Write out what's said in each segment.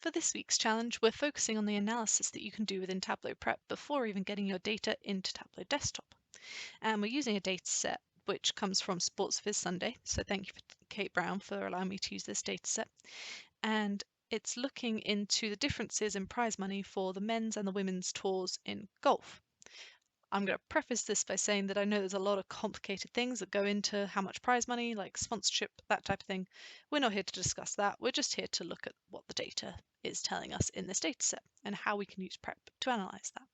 For this week's challenge, we're focusing on the analysis that you can do within Tableau Prep before even getting your data into Tableau Desktop. And we're using a data set which comes from Sports Viz Sunday, so thank you Kate Brown for allowing me to use this data set. And it's looking into the differences in prize money for the men's and the women's tours in golf. I'm going to preface this by saying that I know there's a lot of complicated things that go into how much prize money, like sponsorship, that type of thing. We're not here to discuss that. We're just here to look at what the data is telling us in this data set and how we can use Prep to analyze that.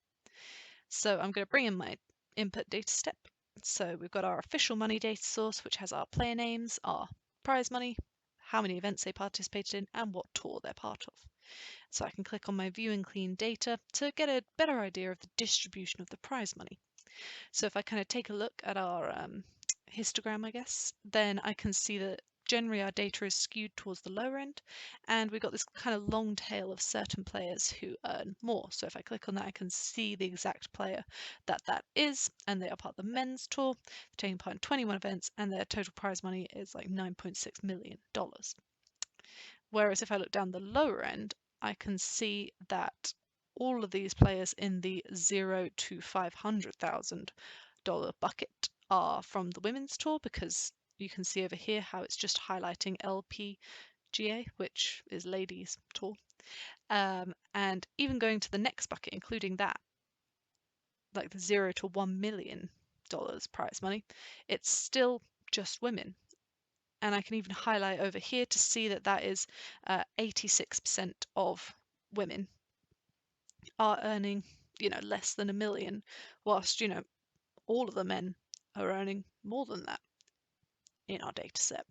So I'm going to bring in my input data step. So we've got our official money data source, which has our player names, our prize money, how many events they participated in, and what tour they're part of. So I can click on my view and clean data to get a better idea of the distribution of the prize money. So if I kind of take a look at our histogram, I guess, then I can see that generally our data is skewed towards the lower end, and we've got this kind of long tail of certain players who earn more. So if I click on that, I can see the exact player that is, and they are part of the men's tour, taking part in 21 events, and their total prize money is like $9.6 million. Whereas if I look down the lower end, I can see that all of these players in the $0 to $500,000 bucket are from the women's tour, because you can see over here how it's just highlighting LPGA, which is ladies tour. And even going to the next bucket, including that, like the $0 to $1 million prize money, it's still just women. And I can even highlight over here to see that that is 86% of women are earning, less than $1 million, whilst, all of the men are earning more than that in our data set.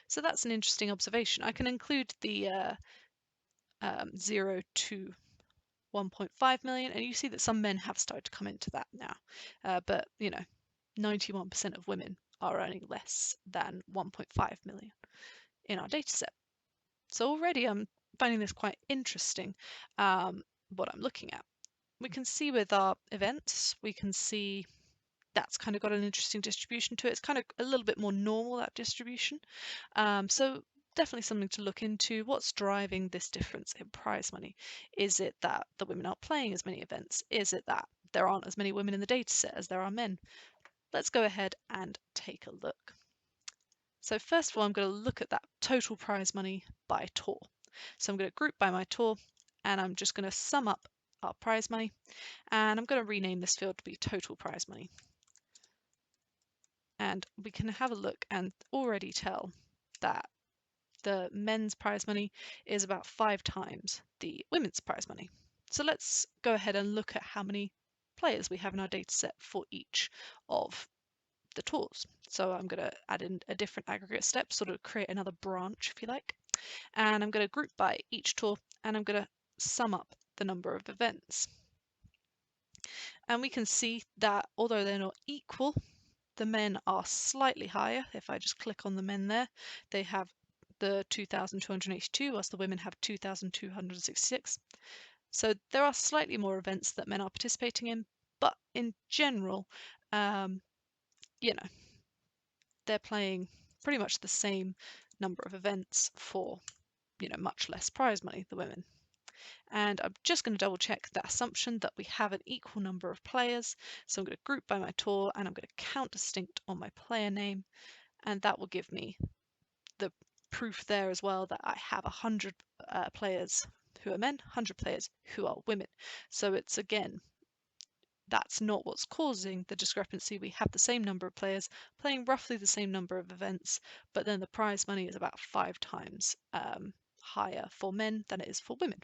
So that's an interesting observation. I can include the 0 to 1.5 million, and you see that some men have started to come into that now. But 91% of women are earning less than 1.5 million in our data set. So already I'm finding this quite interesting, what I'm looking at. We can see with our events, we can see that's kind of got an interesting distribution to it. It's kind of a little bit more normal, that distribution. So definitely something to look into. What's driving this difference in prize money? Is it that the women aren't playing as many events? Is it that there aren't as many women in the data set as there are men? Let's go ahead and take a look. So first of all, I'm going to look at that total prize money by tour. So I'm going to group by my tour, and I'm just going to sum up our prize money, and I'm going to rename this field to be total prize money. And we can have a look and already tell that the men's prize money is about 5 times the women's prize money. So let's go ahead and look at how many players we have in our data set for each of the tours. So I'm going to add in a different aggregate step, sort of create another branch if you like. And I'm going to group by each tour, and I'm going to sum up the number of events. And we can see that although they're not equal, the men are slightly higher. If I just click on the men there, they have the 2,282, whilst the women have 2,266. So there are slightly more events that men are participating in, but in general, they're playing pretty much the same number of events for, much less prize money, the women. And I'm just going to double check that assumption that we have an equal number of players. So I'm going to group by my tour, and I'm going to count distinct on my player name, and that will give me the proof there as well that I have 100 players who are men, 100 players who are women. So it's, again, that's not what's causing the discrepancy. We have the same number of players playing roughly the same number of events, but then the prize money is about 5 times higher for men than it is for women.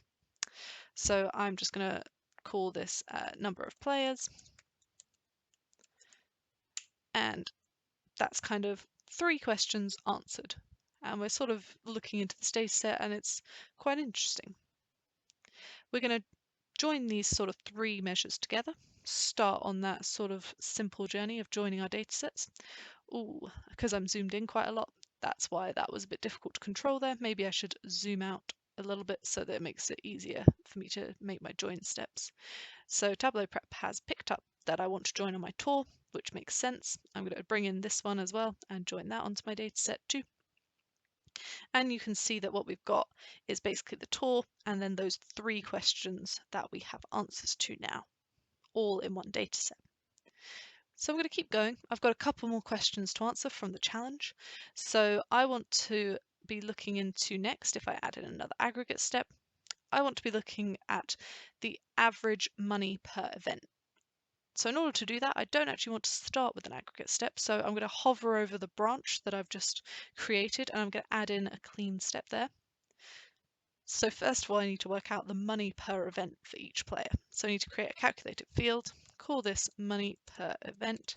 So I'm just going to call this number of players, and that's kind of 3 questions answered. And we're sort of looking into this data set, and it's quite interesting. We're going to join these sort of 3 measures together, start on that sort of simple journey of joining our data sets. Ooh, because I'm zoomed in quite a lot, that's why that was a bit difficult to control there. Maybe I should zoom out a little bit so that it makes it easier for me to make my join steps. So Tableau Prep has picked up that I want to join on my tour, which makes sense. I'm going to bring in this one as well and join that onto my data set too. And you can see that what we've got is basically the tour and then those 3 questions that we have answers to now, all in one data set. So I'm going to keep going. I've got a couple more questions to answer from the challenge. So I want to be looking into next, if I add in another aggregate step, I want to be looking at the average money per event. So in order to do that, I don't actually want to start with an aggregate step. So I'm going to hover over the branch that I've just created and I'm going to add in a clean step there. So first of all, I need to work out the money per event for each player. So I need to create a calculated field, call this money per event,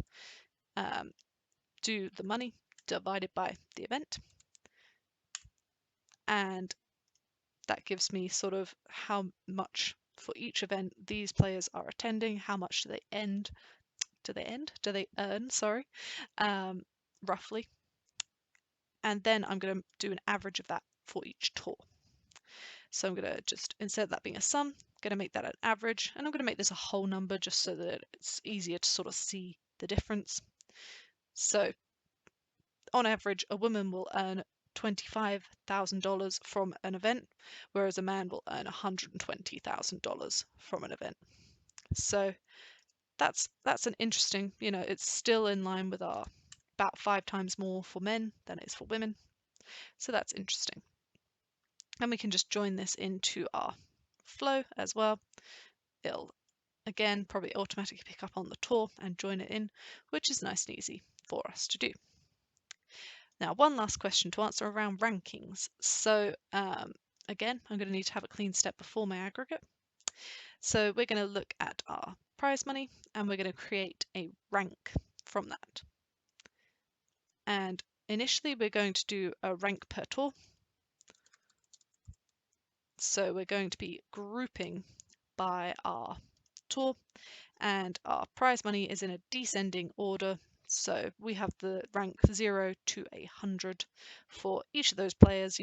do the money divided by the event, and that gives me sort of how much for each event these players are attending, how much do they earn, sorry, roughly. And then I'm going to do an average of that for each tour. So I'm going to just, instead of that being a sum, going to make that an average, and I'm going to make this a whole number just so that it's easier to sort of see the difference. So on average, a woman will earn $25,000 from an event, whereas a man will earn $120,000 from an event. So that's an interesting, it's still in line with our about 5 times more for men than it is for women. So that's interesting. And we can just join this into our flow as well. It'll again probably automatically pick up on the tour and join it in, which is nice and easy for us to do. Now, one last question to answer around rankings. So again, I'm going to need to have a clean step before my aggregate. So we're going to look at our prize money and we're going to create a rank from that. And initially we're going to do a rank per tour. So we're going to be grouping by our tour, and our prize money is in a descending order. So we have the rank 0 to 100 for each of those players,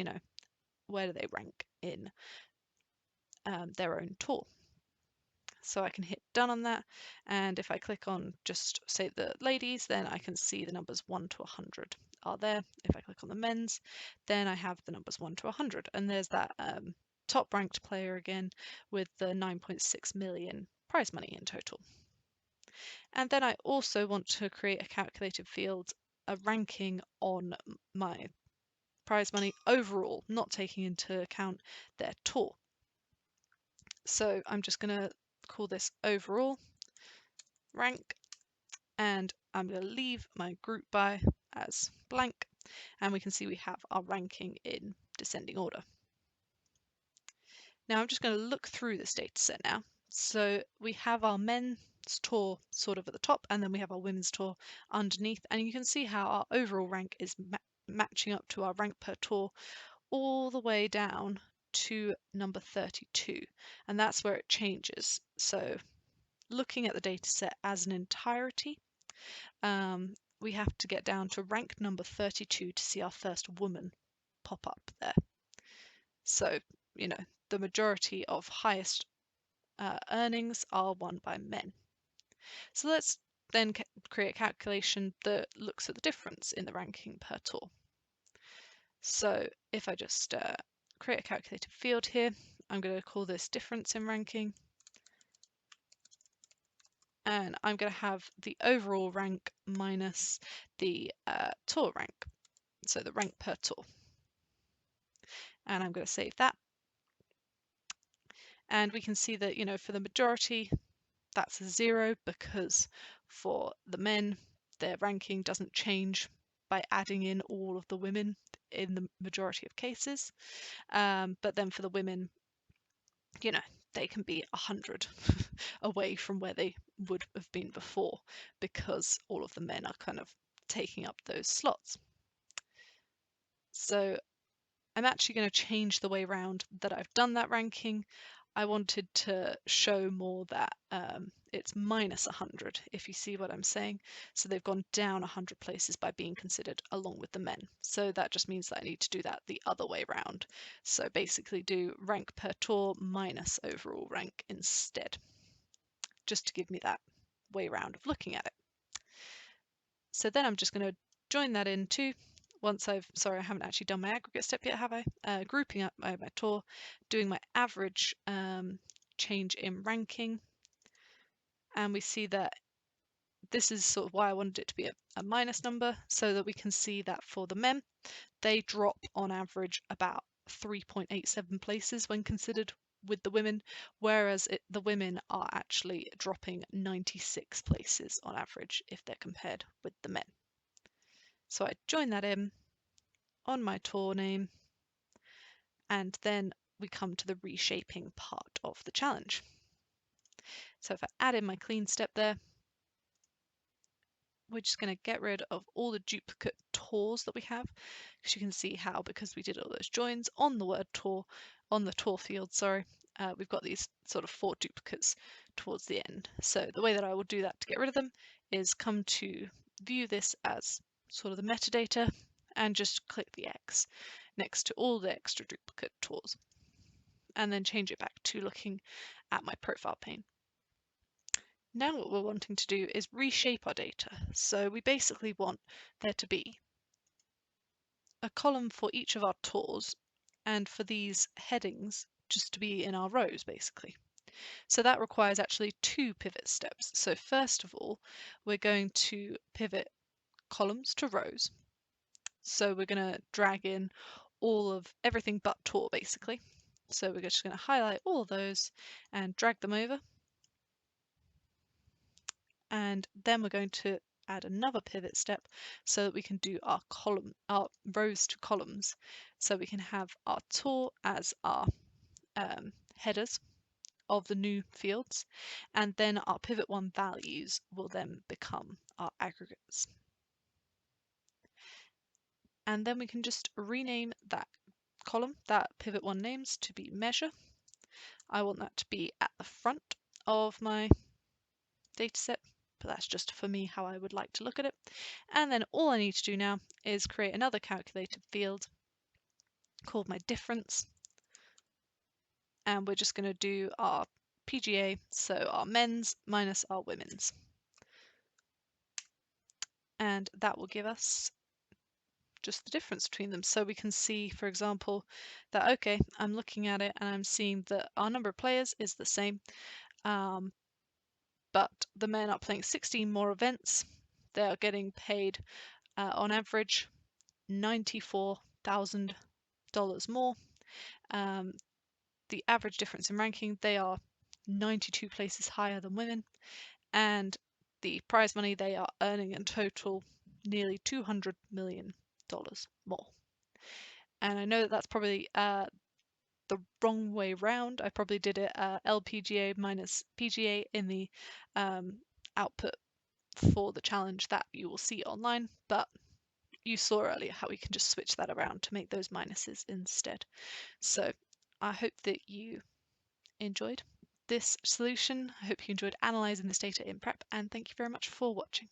where do they rank in their own tour. So I can hit done on that, and if I click on just say the ladies, then I can see the numbers 1 to 100 are there. If I click on the men's, then I have the numbers 1 to 100, and there's that top ranked player again with the 9.6 million prize money in total. And then I also want to create a calculated field, a ranking on my prize money overall, not taking into account their tour. So I'm just going to call this overall rank, and I'm going to leave my group by as blank, and we can see we have our ranking in descending order. Now I'm just going to look through this data set now. So we have our men's tour sort of at the top, and then we have our women's tour underneath, and you can see how our overall rank is matching up to our rank per tour all the way down to number 32, and that's where it changes. So looking at the data set as an entirety, we have to get down to rank number 32 to see our first woman pop up there. So, the majority of highest earnings are won by men. So let's then create a calculation that looks at the difference in the ranking per tour. So if I just create a calculated field here, I'm going to call this difference in ranking. And I'm going to have the overall rank minus the tour rank, so the rank per tour. And I'm going to save that. And we can see that, for the majority, that's a 0, because for the men, their ranking doesn't change by adding in all of the women in the majority of cases. But then for the women, they can be 100 away from where they would have been before, because all of the men are kind of taking up those slots. So I'm actually going to change the way around that I've done that ranking. I wanted to show more that it's minus 100, if you see what I'm saying. So they've gone down 100 places by being considered along with the men. So that just means that I need to do that the other way around. So basically do rank per tour minus overall rank instead, just to give me that way around of looking at it. So then I'm just going to join that in too once sorry, I haven't actually done my aggregate step yet, have I? Grouping up my tour, doing my average change in ranking, and we see that this is sort of why I wanted it to be a minus number, so that we can see that for the men, they drop on average about 3.87 places when considered with the women, whereas the women are actually dropping 96 places on average if they're compared with the men. So I join that in on my tour name, and then we come to the reshaping part of the challenge. So if I add in my clean step there, we're just going to get rid of all the duplicate tours that we have, because you can see how, because we did all those joins on the word tour, on the tour field, sorry, we've got these sort of 4 duplicates towards the end. So the way that I will do that to get rid of them is come to view this as sort of the metadata and just click the X next to all the extra duplicate tours, and then change it back to looking at my profile pane. Now what we're wanting to do is reshape our data. So we basically want there to be a column for each of our tours, and for these headings just to be in our rows basically. So that requires actually 2 pivot steps. So first of all, we're going to pivot columns to rows. So we're going to drag in all of everything but tour basically. So we're just going to highlight all of those and drag them over. And then we're going to add another pivot step so that we can do our rows to columns. So we can have our tour as our headers of the new fields, and then our pivot 1 values will then become our aggregates. And then we can just rename that column, that pivot 1 names, to be measure. I want that to be at the front of my dataset, but that's just for me how I would like to look at it. And then all I need to do now is create another calculated field called my difference, and we're just going to do our PGA, so our men's minus our women's, and that will give us just the difference between them. So we can see, for example, that okay, I'm looking at it and I'm seeing that our number of players is the same, but the men are playing 16 more events. They are getting paid on average $94,000 more. The average difference in ranking, they are 92 places higher than women, and the prize money, they are earning in total nearly $200 million more. And I know that that's probably the wrong way round. I probably did it LPGA minus PGA in the output for the challenge that you will see online, but you saw earlier how we can just switch that around to make those minuses instead. So I hope that you enjoyed this solution. I hope you enjoyed analysing this data in Prep, and thank you very much for watching.